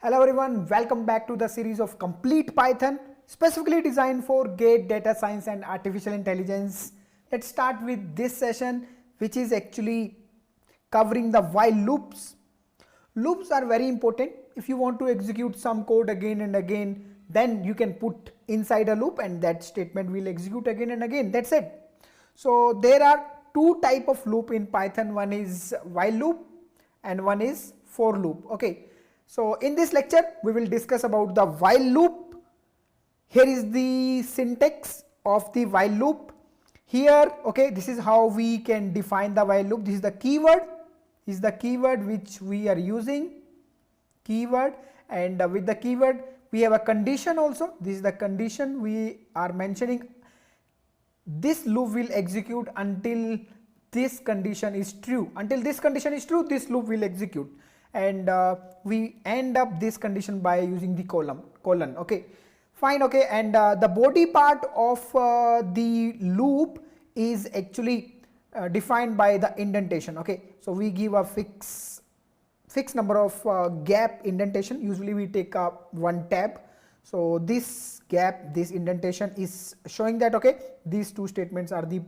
Hello everyone, welcome back to the series of Complete Python, specifically designed for GATE, data science and artificial intelligence. Let's start with this session, which is actually covering the while loops. Loops are very important. If you want to execute some code again and again, then you can put inside a loop and that statement will execute again and again. That's it. So there are two types of loop in Python. One is while loop and one is for loop. Okay. So in this lecture, we will discuss about the while loop. Here is the syntax of the while loop. Here, okay, this is how we can define the while loop. This is the keyword. This is the keyword which we are using. Keyword, and with the keyword, we have a condition also. This is the condition we are mentioning. This loop will execute until this condition is true. Until this condition is true, this loop will execute. And we end up this condition by using the colon. Okay, fine. Okay, and the body part of the loop is actually defined by the indentation. Okay, so we give a fixed number of gap indentation. Usually we take one tab. So this gap, this indentation is showing that okay, these two statements are the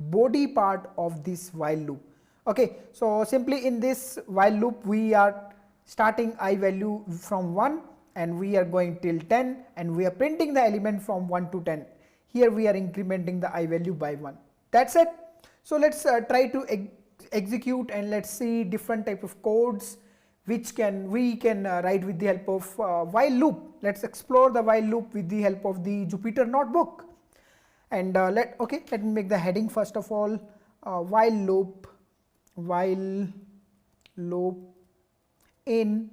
body part of this while loop. Okay, so simply in this while loop we are starting I value from 1 and we are going till 10 and we are printing the element from 1 to 10. Here we are incrementing the I value by 1. That's it. So let's try to execute and let's see different type of codes which we can write with the help of while loop. Let's explore the while loop with the help of the Jupyter notebook. And let me make the heading first of all, while loop in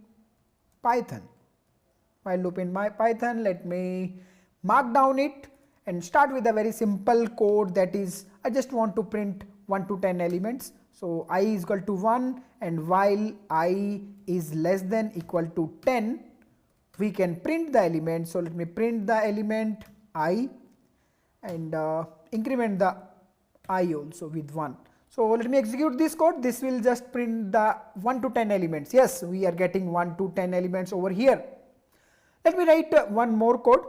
Python. While loop in my Python, let me mark down it and start with a very simple code, that is I just want to print 1 to 10 elements. So I is equal to 1 and while I is less than equal to 10, we can print the element. So let me print the element I and increment the I also with 1. So let me execute this code. This will just print the 1 to 10 elements. Yes, we are getting 1 to 10 elements over here. Let me write one more code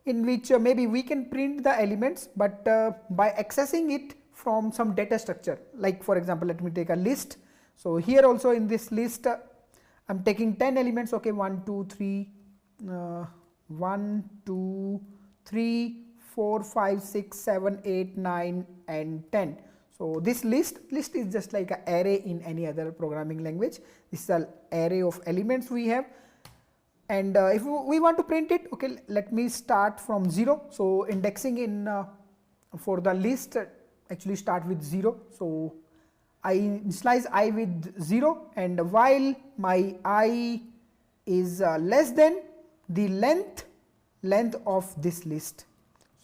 in which maybe we can print the elements, but by accessing it from some data structure. Like for example, let me take a list. So here also in this list, I'm taking 10 elements. Okay, 1, 2, 3, 1, 2, 3, 4, 5, 6, 7, 8, 9 and 10. So this list is just like an array in any other programming language. This is an array of elements we have, and if we want to print it, okay, let me start from 0. So indexing in for the list actually start with 0. So I initialize I with 0, and while my I is less than the length of this list.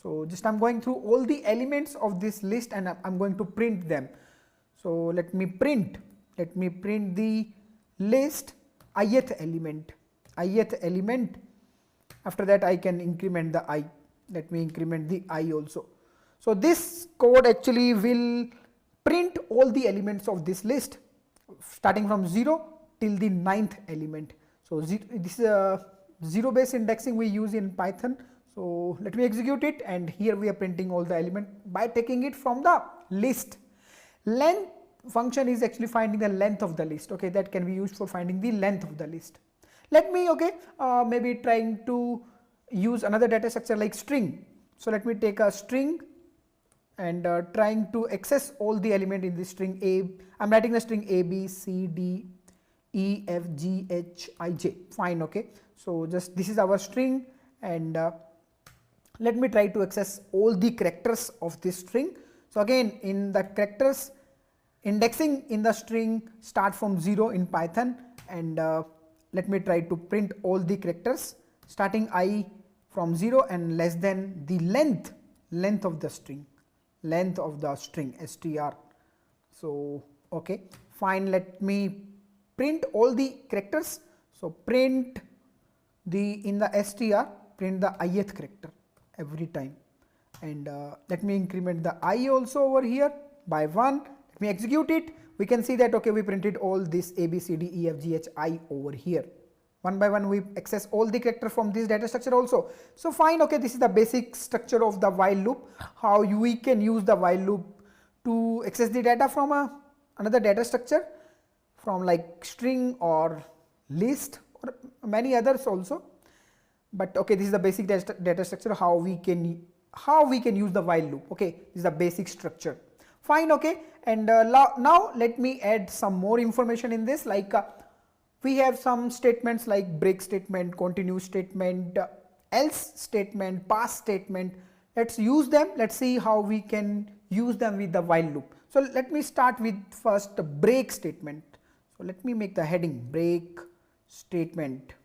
So just I'm going through all the elements of this list and I'm going to print them. So let me print the list ith element. After that I can increment the I. Let me increment the I also. So this code actually will print all the elements of this list starting from 0 till the 9th element. So this is a zero based indexing we use in Python. So let me execute it, and here we are printing all the element by taking it from the list. Length function is actually finding the length of the list. Okay, that can be used for finding the length of the list. Let me maybe trying to use another data structure like string. So let me take a string and trying to access all the element in this string A. I'm writing the string A, B, C, D, E, F, G, H, I, J. Fine. Okay, so just this is our string, and let me try to access all the characters of this string. So again, in the characters, indexing in the string start from 0 in Python, and let me try to print all the characters starting I from 0 and less than the length of the string str. So okay, fine, let me print all the characters. So print in the str, print the ith character every time, and let me increment the I also over here by 1. Let me execute it. We can see that okay, we printed all this A, B, C, D, E, F, G, H, I over here. one by one we access all the character from this data structure also. So fine, okay, this is the basic structure of the while loop, how we can use the while loop to access the data from another data structure, from like string or list or many others also. But okay, this is the basic data structure, how we can use the while loop. Okay, this is the basic structure. Fine, okay, and now let me add some more information in this, like we have some statements like break statement, continue statement, else statement, pass statement. Let's use them. Let's see how we can use them with the while loop. So let me start with first the break statement. So let me make the heading break statement.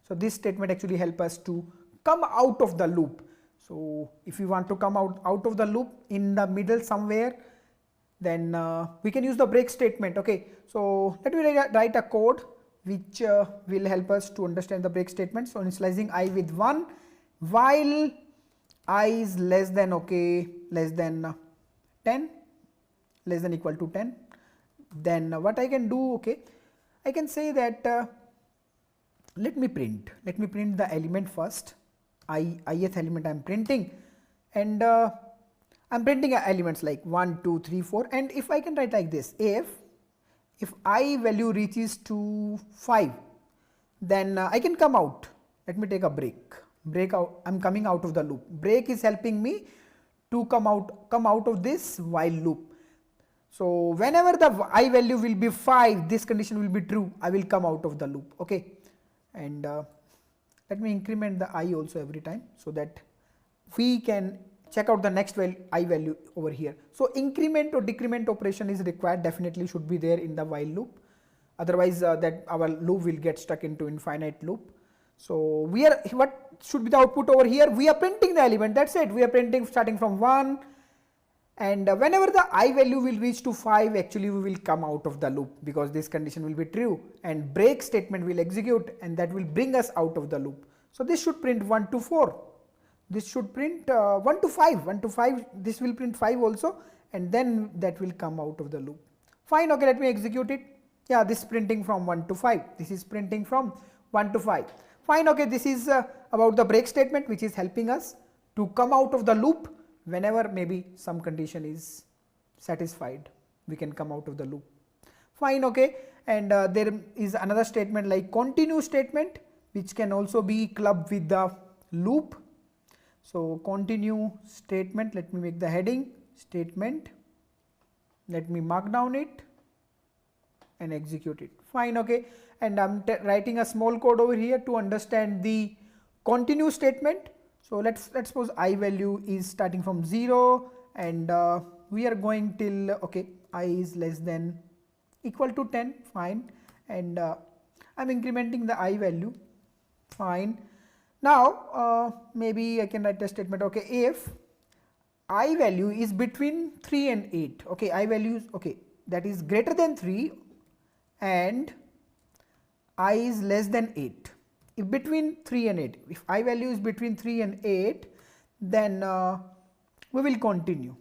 So this statement actually help us to come out of the loop. So if we want to come out of the loop in the middle somewhere, then we can use the break statement. Okay, so let me write a code which will help us to understand the break statement. So initializing I with 1 while I is less than, okay, less than 10, less than equal to 10. Then what I can do, okay, I can say that let me print the element first, ith element I am printing, and I am printing elements like 1, 2, 3, 4, and if I can write like this, if I value reaches to 5, then I can come out. Let me take a break out. I'm coming out of the loop. Break is helping me to come out of this while loop. So whenever the I value will be 5, this condition will be true, I will come out of the loop. Okay, and let me increment the I also every time, so that we can check out the next I value over here. So increment or decrement operation is required, definitely should be there in the while loop, otherwise that our loop will get stuck into infinite loop. So what should be the output over here? We are printing the element, that's it. We are printing starting from 1, and whenever the I value will reach to 5, actually we will come out of the loop, because this condition will be true, and break statement will execute, and that will bring us out of the loop. So this should print 1 to 4. This should print 1 to 5, this will print 5 also, and then that will come out of the loop. Fine, okay, let me execute it. Yeah, this is printing from 1 to 5, this is printing from 1 to 5. Fine, okay, this is about the break statement, which is helping us to come out of the loop whenever maybe some condition is satisfied, we can come out of the loop. Fine, okay, and there is another statement like continue statement, which can also be clubbed with the loop. So continue statement, let me make the heading statement, let me mark down it and execute it. Fine, okay, and I'm writing a small code over here to understand the continue statement. So let's suppose I value is starting from 0, and we are going till, okay, I is less than equal to 10, fine, and I'm incrementing the I value, fine. Now maybe I can write a statement, okay, if I value is between 3 and 8, okay, I values, okay, that is greater than 3 and I is less than 8. If between 3 and 8, if I value is between 3 and 8, then we will continue.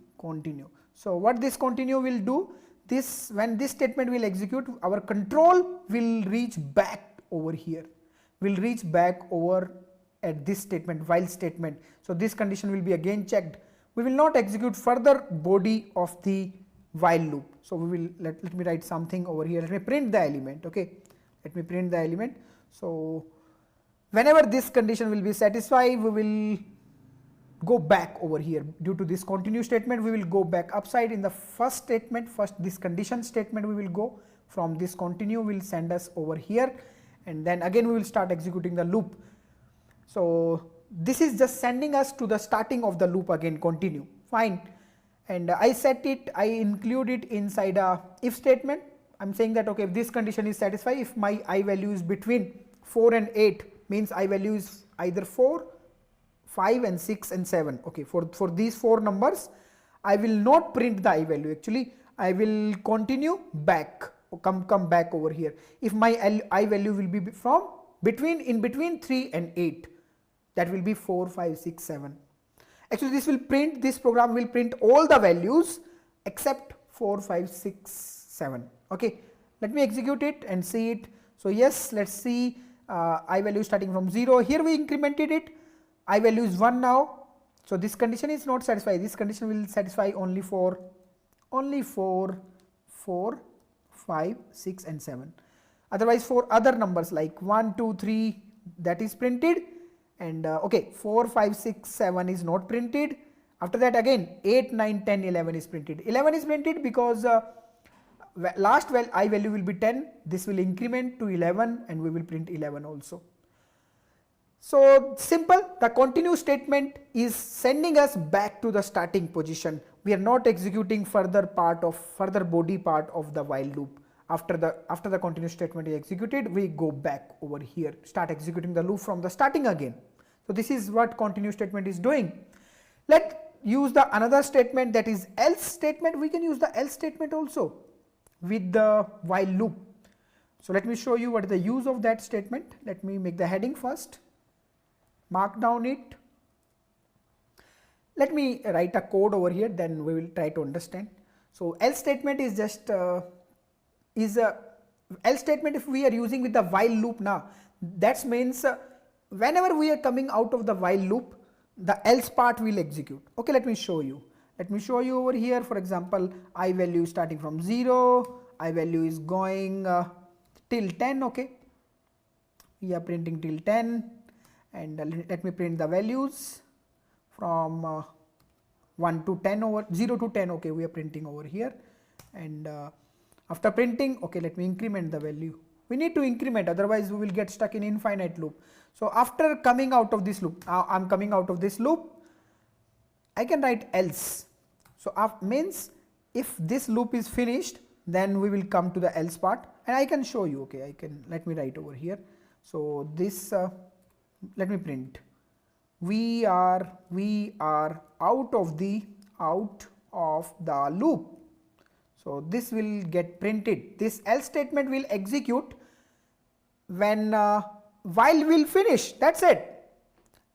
So what this continue will do, this when this statement will execute, our control will reach back over here, will reach back over at this statement, while statement. So this condition will be again checked. We will not execute further body of the while loop. So we will let me write something over here. Let me print the element. Okay, let me print the element. So whenever this condition will be satisfied, we will go back over here. Due to this continue statement, we will go back upside in the first statement. First this condition statement we will go, from this continue will send us over here, and then again we will start executing the loop. So this is just sending us to the starting of the loop again, continue, fine. And I set it, I include it inside a if statement. I'm saying that, okay, if this condition is satisfied, if my I value is between 4 and 8, means I value is either 4, 5 and 6 and 7. Okay, for these 4 numbers, I will not print the I value. Actually, I will continue back, come back over here. If my I value will be from in between 3 and 8, that will be 4, 5, 6, 7. Actually, this program will print all the values except 4, 5, 6, 7. Okay, let me execute it and see it. So yes, let's see, I value starting from 0. Here we incremented it, I value is 1 now. So this condition is not satisfied. This condition will satisfy only for 4, 5, 6 and 7. Otherwise for other numbers like 1, 2, 3 that is printed, and okay, 4, 5, 6, 7 is not printed. After that again 8, 9, 10, 11 is printed. 11 is printed because last I value will be 10. This will increment to 11 and we will print 11 also. So simple, the continue statement is sending us back to the starting position. We are not executing further body part of the while loop. After the continue statement is executed, we go back over here, start executing the loop from the starting again. So this is what continue statement is doing. Let's use the another statement, that is else statement. We can use the else statement also with the while loop. So let me show you what is the use of that statement. Let me make the heading first, mark down it. Let me write a code over here, then we will try to understand. So else statement is just else statement if we are using with the while loop now. That means whenever we are coming out of the while loop, the else part will execute. Okay, let me show you. Let me show you over here. For example, I value starting from 0, I value is going till 10. Okay, we are printing till 10, and let me print the values from 1 to 10 over 0 to 10. Okay, we are printing over here, and after printing, okay, let me increment the value. We need to increment, otherwise we will get stuck in infinite loop. So after coming out of this loop, I'm coming out of this loop, I can write else. So means if this loop is finished, then we will come to the else part, and I can show you. Okay, let me write over here. So this let me print, we are out of the loop. So this will get printed. This else statement will execute when while will finish. That's it.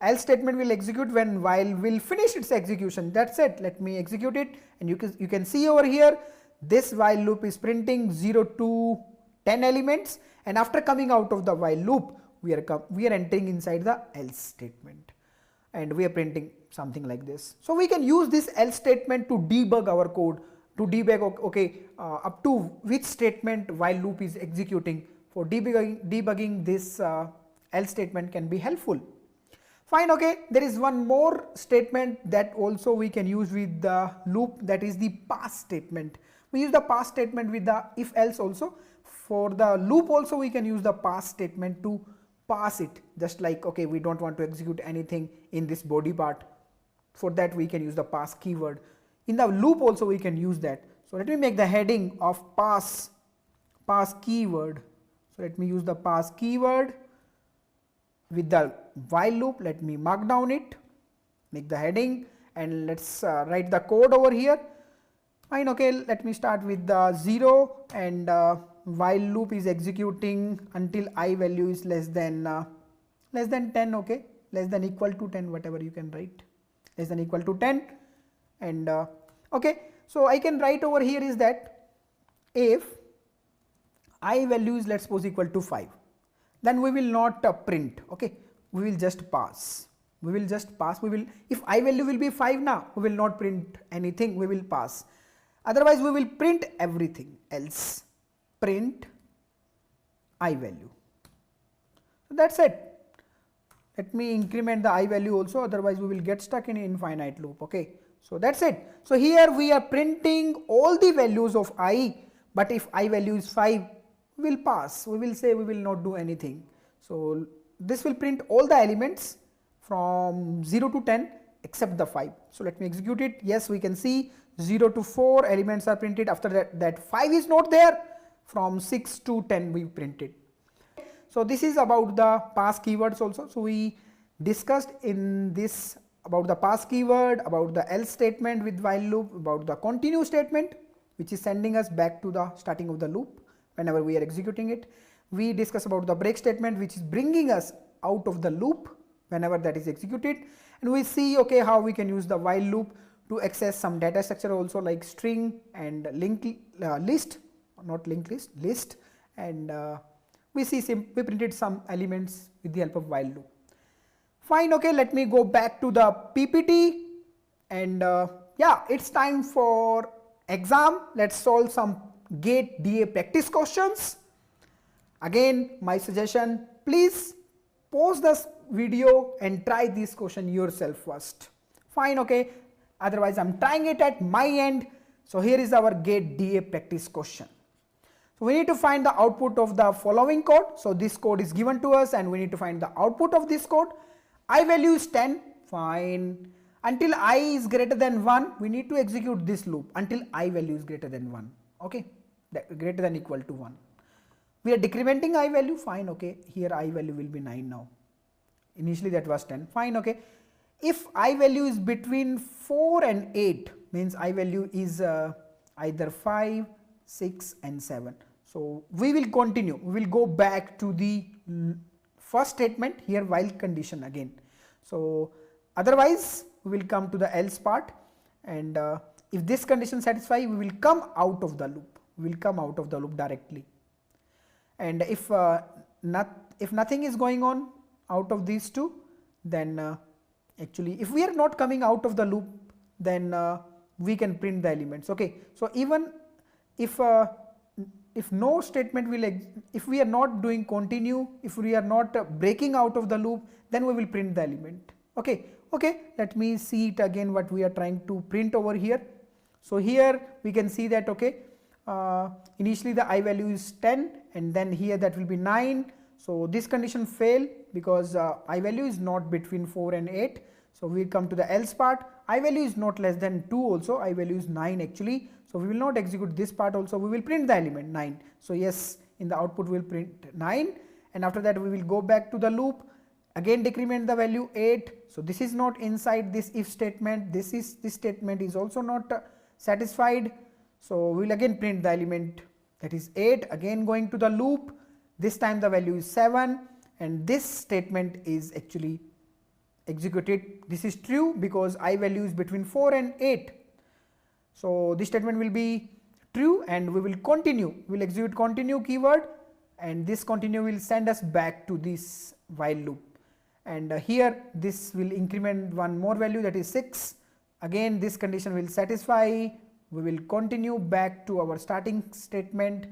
Else statement will execute when while will finish its execution. That's it. Let me execute it, and you can see over here this while loop is printing 0 to 10 elements, and after coming out of the while loop, we are entering inside the else statement, and we are printing something like this. So we can use this else statement to debug our code, to debug up to which statement while loop is executing. For debugging this else statement can be helpful. Fine, okay, there is one more statement that also we can use with the loop, that is the pass statement. We use the pass statement with the if else also. For the loop also we can use the pass statement to pass it, just like, okay, we don't want to execute anything in this body part. For that we can use the pass keyword. In the loop also we can use that. So let me make the heading of pass keyword. So let me use the pass keyword with the while loop. Let me mark down it, make the heading, and let's write the code over here. Fine, okay, let me start with the 0, and while loop is executing until I value is less than 10. Okay, less than equal to 10, whatever you can write, less than equal to 10. And okay, so I can write over here is that if I value is, let's suppose, equal to 5, then we will not print. Okay, we will just pass. If I value will be 5 now, we will not print anything, we will pass. Otherwise we will print everything else, print I value. So that's it. Let me increment the I value also, otherwise we will get stuck in infinite loop. Okay, so that's it. So here we are printing all the values of I, but if I value is 5, we will pass. We will say we will not do anything. So this will print all the elements from 0 to 10 except the 5. So let me execute it. Yes, we can see 0 to 4 elements are printed. After that 5 is not there. From 6 to 10 we printed. So this is about the pass keywords also. So we discussed in this about the pass keyword, about the else statement with while loop, about the continue statement, which is sending us back to the starting of the loop whenever we are executing it. We discussed about the break statement, which is bringing us out of the loop whenever that is executed. And we see, okay, how we can use the while loop to access some data structure also, like string and list, not linked list, list, and we we printed some elements with the help of while loop. Fine, okay, let me go back to the PPT, and yeah, it's time for exam. Let's solve some GATE DA practice questions. Again, my suggestion, please pause this video and try this question yourself first. Fine, okay, otherwise I'm trying it at my end. So here is our GATE DA practice question. So we need to find the output of the following code. So this code is given to us and we need to find the output of this code. I value is 10, fine. Until I is greater than 1, we need to execute this loop until I value is greater than 1, okay, greater than equal to 1. We are decrementing I value, fine, okay, here I value will be 9 now. Initially that was 10, fine, okay. If I value is between 4 and 8, means I value is either 5, 6 and 7. So we will continue, we will go back to the first statement here while condition again. So otherwise we will come to the else part, and if this condition satisfies, we will come out of the loop, we will come out of the loop directly. And if nothing is going on out of these two, then actually if we are not coming out of the loop, then we can print the elements, okay. So even if no statement will, if we are not doing continue, if we are not breaking out of the loop, then we will print the element, okay. Okay, let me see it again what we are trying to print over here. So here we can see that, okay, initially the I value is 10 and then here that will be 9. So this condition fail because I value is not between 4 and 8. So we come to the else part. I value is not less than 2 also, I value is 9 actually. So we will not execute this part also, we will print the element 9. So yes, in the output we will print 9, and after that we will go back to the loop, again decrement the value 8. So this is not inside this if statement, this statement is also not satisfied. So we will again print the element that is 8, again going to the loop, this time the value is 7, and this statement is actually executed. This is true because I value is between 4 and 8. So this statement will be true and we will continue, we will execute continue keyword, and this continue will send us back to this while loop. And here this will increment one more value, that is 6. Again this condition will satisfy, we will continue back to our starting statement,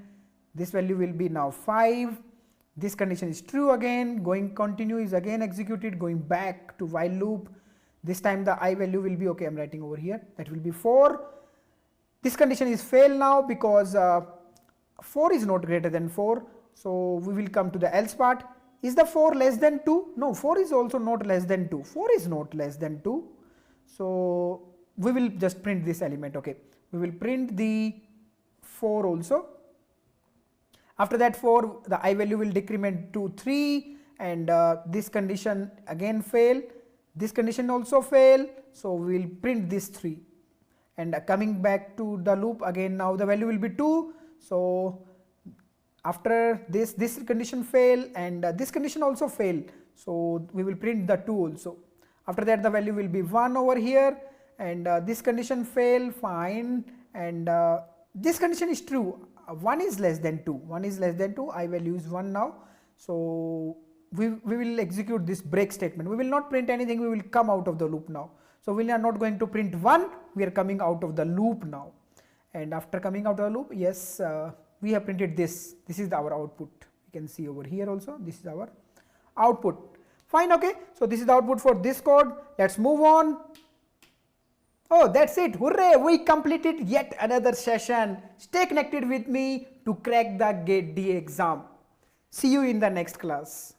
this value will be now 5. This condition is true again, going continue is again executed, going back to while loop. This time the I value will be, okay, I am writing over here, that will be 4. This condition is fail now because 4 is not greater than 4. So we will come to the else part. Is the 4 less than 2? No, 4 is also not less than 2. 4 is not less than 2. So we will just print this element, okay. We will print the 4 also. After that 4, the I value will decrement to 3, and this condition again fail. This condition also fail. So we will print this 3. And coming back to the loop again, now the value will be 2. So after this condition fail and this condition also fail, so we will print the 2 also. After that the value will be 1 over here, and this condition fail, fine, and this condition is true, 1 is less than 2, 1 is less than 2, I value is 1 now. So we will execute this break statement, we will not print anything, we will come out of the loop now. So we are not going to print 1, we are coming out of the loop now, and after coming out of the loop, yes, we have printed this is our output. You can see over here also, this is our output. Fine, okay, so this is the output for this code. Let's move on. Oh, that's it, hooray, we completed yet another session. Stay connected with me to crack the GATE DA exam. See you in the next class.